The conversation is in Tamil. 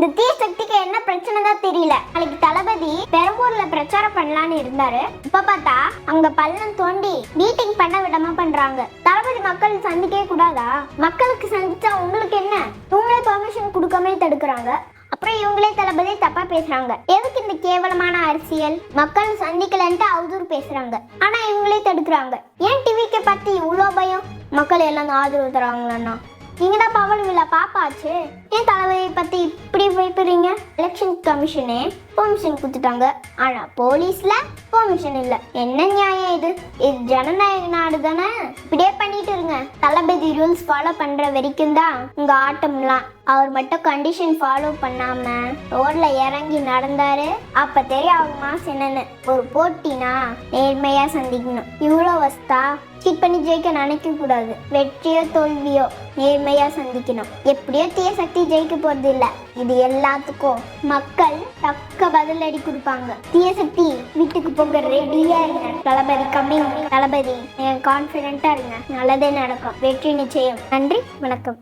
இந்த தீய சக்திக்கு என்ன பிரச்சனை தான் தெரியல. நாளைக்கு தளபதி பெரம்பூர்ல பிரச்சாரம் பண்ணலான்னு இருந்தாரு. இப்ப பார்த்தா அங்க பள்ளம் தோண்டி மீட்டிங் பண்ண விடாம பண்றாங்க. தளபதி மக்கள் சந்திக்கவே கூடாதா? மக்களுக்கு சந்திச்சா உங்களுக்கு என்ன? இவங்களே பெர்மிஷன் கொடுக்காம தடுக்கிறாங்க. அப்புறம் இவங்களே தளபதி தப்பா பேசுறாங்க. எதுக்கு இந்த கேவலமான அரசியல்? மக்கள் சந்திக்கலன்ட்டு அவதூறு பேசுறாங்க, ஆனா இவங்களே தடுக்கிறாங்க. ஏன் டிவிக்கு பத்தி இவ்வளோ பயம்? மக்கள் எல்லாம் ஆதரவு தராங்களா? நீங்க தான் பவன் விழா பாப்பாச்சு, ஏன் தளபதியை பத்தி இப்படி பயப்படுறீங்க? எலெக்ஷன் கமிஷனே பெர்மிஷன் கொடுத்துட்டாங்க, ஆனா போலீஸ்ல பெர்மிஷன் இல்ல. என்ன நியாயம் இது? இது ஜனநாயக நாடு தானே? இப்படியே பண்ணிட்டு இருங்க. தளபதி ரூல்ஸ் ஃபாலோ பண்ற வரைக்கும் தான் உங்க ஆட்டம்லாம். அவர் மட்டும் கண்டிஷன் ஃபாலோ பண்ணாம ரோட்ல இறங்கி நடந்தாரு, அப்ப தெரியும் அவங்க மாசம் என்னன்னு. ஒரு போட்டினா நேர்மையா சந்திக்கணும். இவ்வளோ வஸ்தா சீட் பண்ணி ஜெயிக்க நினைக்க கூடாது. வெற்றியோ தோல்வியோ நேர்மையா சந்திக்கணும். எப்படியோ தீய சக்தி ஜெயிக்க போறது இல்ல. இது எல்லாத்துக்கும் மக்கள் தக்க பதிலடி கொடுப்பாங்க. தீய சக்தி வீட்டுக்கு போக ரெடியா இருங்க. தளபதி கம்மிங். தளபதி கான்பிடென்ட்டா இருங்க, நல்லதே நடக்கும். வெற்றி நிச்சயம். நன்றி, வணக்கம்.